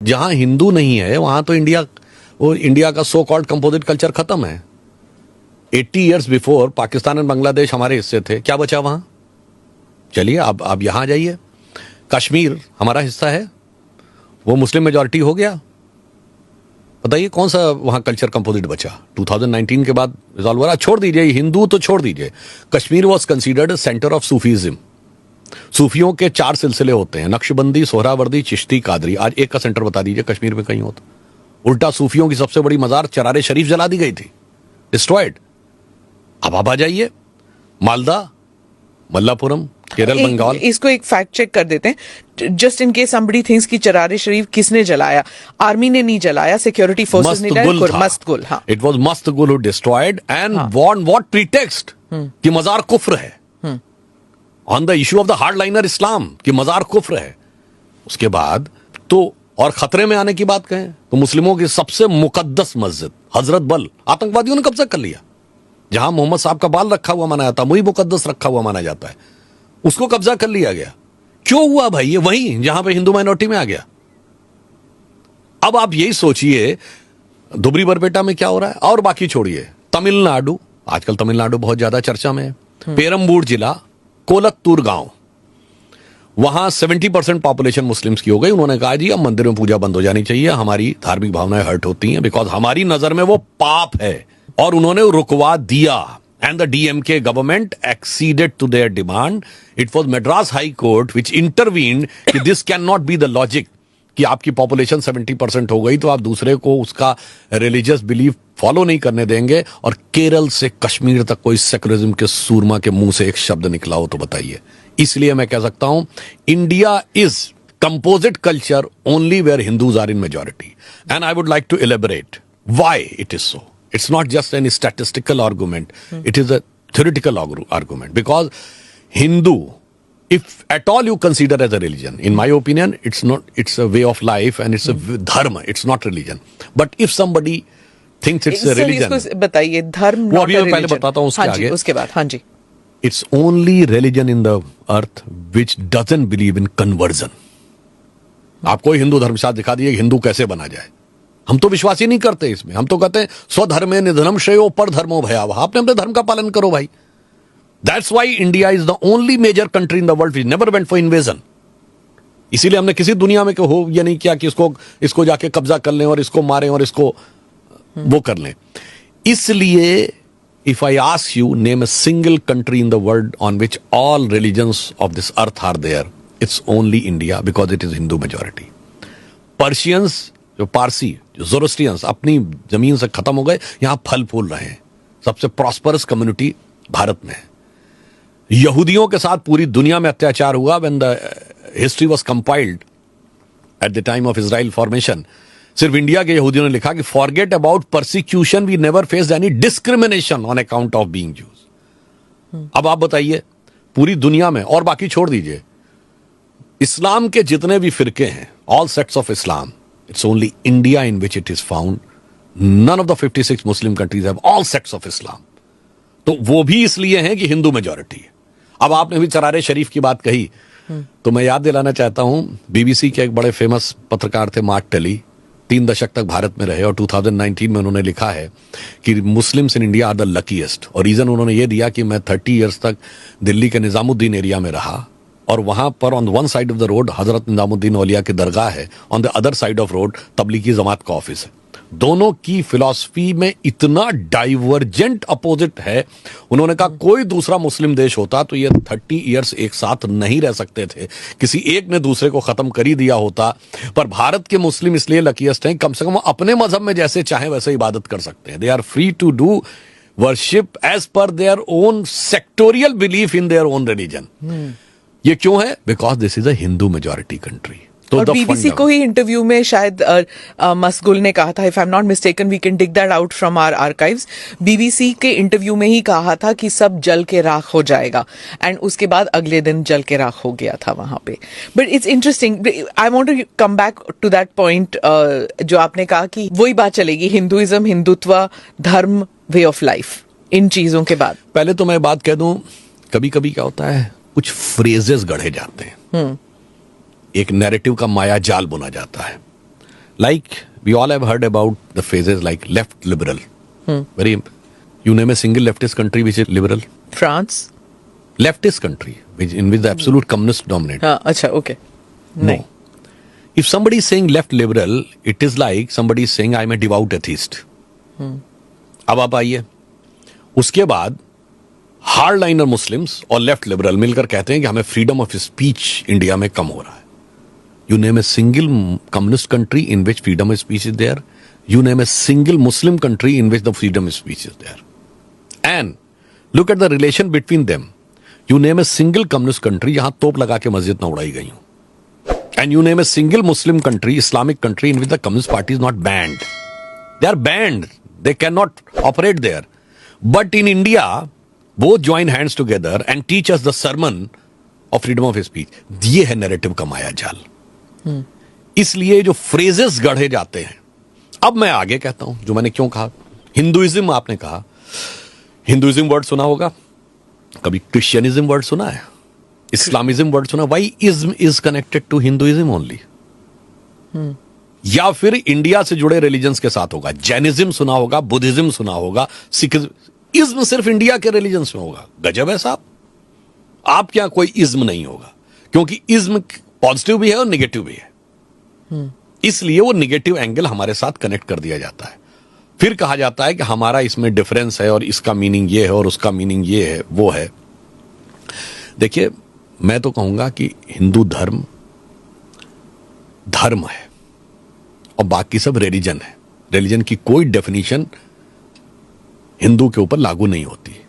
जहां हिंदू नहीं है वहां तो इंडिया का सो कॉल्ड कंपोजिट कल्चर खत्म है। 80 इयर्स बिफोर पाकिस्तान और बांग्लादेश हमारे हिस्से थे, क्या बचा वहां? चलिए अब यहां जाइए, कश्मीर हमारा हिस्सा है, वो मुस्लिम मेजॉरिटी हो गया। बताइए कौन सा वहां कल्चर कंपोजिट बचा? 2019 के बाद रिजॉल्व हो रहा। छोड़ दीजिए हिंदू तो छोड़ दीजिए, Kashmir was considered centre of Sufism. सूफियों के 4 सिलसिले होते हैं, नक्शबंदी, सोहरावर्दी, चिश्ती, कादरी। आज एक का सेंटर बता दीजिए कश्मीर में कहीं होता? उल्टा सूफियों की सबसे बड़ी मजार चरारे शरीफ जला दी गई थी, डिस्ट्रॉयड। अब आप आ जाइए मालदा, मल्लापुरम, केरल, बंगाल। इसको एक फैक्ट चेक कर देते हैं, just in case somebody thinks कि चरारे शरीफ किसने जलाया। आर्मी ने नहीं जलाया, सिक्योरिटी फोर्सेस ने जलाया। मस्तगुल, हाँ, it was Mastgul who destroyed and on what pretext कि मजार कुफ्र है, on the issue of the hardliner Islam कि मजार कुफ्र है। उसके बाद तो और खतरे में आने की बात कहें तो मुस्लिमों की सबसे मुकद्दस मस्जिद हजरत बल आतंकवादियों ने कब्जा कर लिया। जहां मोहम्मद साहब का बाल रखा हुआ माना जाता, वही मुकद्दस रखा हुआ माना जाता है, उसको कब्जा कर लिया गया। क्यों हुआ भाई? ये वही जहां पे हिंदू माइनॉरिटी में आ गया। अब आप यही सोचिए धुबरी बरपेटा में क्या हो रहा है, और बाकी छोड़िए तमिलनाडु, आजकल तमिलनाडु बहुत ज्यादा चर्चा में है। पेरम्बूर जिला, कोलत्तूर गांव, वहां 70% पॉपुलेशन मुस्लिम्स की हो गई। उन्होंने कहा जी अब मंदिरों में पूजा बंद हो जानी चाहिए, हमारी धार्मिक भावनाएं हर्ट होती हैं, बिकॉज हमारी नजर में वो पाप है। और उन्होंने रुकवा दिया and the DMK government acceded to their demand. It was Madras high court which intervened कि this can not be the logic कि आपकी पॉपुलेशन 70% हो गई तो आप दूसरे को उसका रिलीजियस बिलीफ फॉलो नहीं करने देंगे। और केरल से कश्मीर तक कोई सेकुलरिज्म के सूरमा के मुंह से एक शब्द निकला हो तो बताइए। इसलिए मैं कह सकता हूं India is composite culture only where Hindus are in majority. And I would like to elaborate why it is so. It's not just any statistical argument. It is a theoretical argument. Because Hindu, if at all you consider as a religion, in my opinion, it's a way of life and it's a dharma. It's not religion. But if somebody thinks it's a religion, इसको बताइए धर्म। वो अभी मैं पहले बताता हूँ उसके आगे। उसके बाद, हाँ जी। It's only religion in the earth which doesn't believe in conversion. आप कोई हिंदू धर्मशास्त्र दिखा दिए हिंदू कैसे बना जाए, हम तो विश्वास ही नहीं करते इसमें। हम तो कहते हैं स्वधर्मे निधनम श्रेयो पर धर्मो भयावह। आपने अपने धर्म का पालन करो भाई। That's why India is the only major country in the world which never went for invasion. इसीलिए हमने किसी दुनिया में हो ये नहीं किया कि इसको जाके कब्जा कर लें और इसको मारें और इसको वो कर लें। इसलिए if I ask you name a single country in the world on which all religions of this earth are there, it's only India because it is Hindu majority. Persians, जो पारसी, जो ज़ोरोस्ट्रियंस अपनी जमीन से खत्म हो गए, यहां फल फूल रहे हैं। सबसे प्रॉस्परस कम्युनिटी भारत में है। यहूदियों के साथ पूरी दुनिया में अत्याचार हुआ when the history was compiled at the time of Israel formation. सिर्फ इंडिया के यहूदियों ने लिखा कि forget about persecution, we never faced any discrimination on account of being Jews. अब आप बताइए पूरी दुनिया में, और बाकी छोड़ दीजिए, इस्लाम के जितने भी फिरके हैं, all sects of Islam, it's only India in which it is found. None of the 56 Muslim countries have all sects of Islam. तो वो भी इसलिए हैं कि हिंदू मेजॉरिटी है। अब आपने भी चरारे शरीफ की बात कही तो मैं याद दिलाना चाहता हूं, बीबीसी के एक बड़े फेमस पत्रकार थे मार्क टेली, 3 दशक तक भारत में रहे और 2019 में उन्होंने लिखा है कि Muslims in India are the luckiest. और रीजन उन्होंने ये दिया कि मैं 30 ईयर्स तक दिल्ली के निजामुद्दीन एरिया में रहा और वहां पर on one side of the road Hazrat Nizamuddin Auliya की दरगाह है, on the other side of road Tablighi Jamaat का ऑफिस है। दोनों की फिलॉसफी में इतना डाइवर्जेंट अपोजिट है। उन्होंने कहा कोई दूसरा मुस्लिम देश होता तो ये 30 इयर्स एक साथ नहीं रह सकते थे, किसी एक ने दूसरे को खत्म कर ही दिया होता। पर भारत के मुस्लिम इसलिए लकीएस्ट हैं, कम से कम अपने मजहब में जैसे चाहे वैसे इबादत कर सकते हैं। They are free to do worship as per their own sectorial belief in their own religion. ये क्यों है? Because this is a Hindu majority country. तो और बीबीसी को ही इंटरव्यू में शायद मसगुल ने कहा था, if I am not mistaken, we can dig that out from our archives. BBC के इंटरव्यू में ही कहा था कि सब जल के राख हो जाएगा, एंड उसके बाद अगले दिन जल के राख हो गया था वहां पे। But it's interesting, I want to come back to that point जो आपने कहा कि वही बात चलेगी, हिंदुइज्म, हिंदुत्व, धर्म, वे ऑफ लाइफ, इन चीजों के बाद। पहले तो मैं बात कह दूं, कभी कभी क्या होता है, कुछ फ्रेजेस गढ़े जाते हैं, एक नैरेटिव का माया जाल बुना जाता है। Like we all have heard about the phrases like left liberal. Very. You name a single leftist country which is liberal. France. Leftist country in which the absolute communist dominate. हाँ अच्छा okay नहीं. If somebody is saying left liberal, it is like somebody is saying I am a devout atheist. अब आप आइए, उसके बाद hard liner Muslims और left liberal मिलकर कहते हैं कि हमें फ्रीडम ऑफ स्पीच इंडिया में कम हो रहा है. You name a single communist country in which freedom of speech is there. You name a single Muslim country in which the freedom of speech is there. And look at the relation between them. You name a single communist country जहां तोप लगा के मस्जिद ना उड़ाई गई हूं. And you name a single Muslim country, Islamic country in which the communist party is not band. They are banned. They cannot operate there. But in India, both join hands together and teach us the sermon of freedom of speech. ये है narrative का माया जाल. इसलिए जो phrases गढ़े जाते हैं, अब मैं आगे कहता हूं जो मैंने क्यों कहा. हिंदुइज्म आपने कहा, हिंदुइज्म वर्ड सुना होगा, कभी क्रिश्चियनिज्म वर्ड सुना है, इस्लामिज्म वर्ड सुना. Why ism is connected to Hinduism only. या फिर इंडिया से जुड़े रिलीजन्स के साथ होगा. जैनिज्म सुना होगा, बुद्धिज्म सुना होगा, सिखिज्म. इज्म सिर्फ इंडिया के रिलीजन्स में होगा. गजब है साहब. आप क्या कोई इज्म नहीं होगा, क्योंकि इज्म पॉजिटिव भी है और निगेटिव भी है. इसलिए वो निगेटिव एंगल हमारे साथ कनेक्ट कर दिया जाता है. फिर कहा जाता है कि हमारा इसमें डिफरेंस है और इसका मीनिंग ये है और उसका मीनिंग ये है, वो है. देखिए, मैं तो कहूंगा कि हिंदू धर्म धर्म है और बाकी सब रिलीजन है. रिलीजन की कोई डेफिनेशन हिंदू के ऊपर लागू नहीं होती.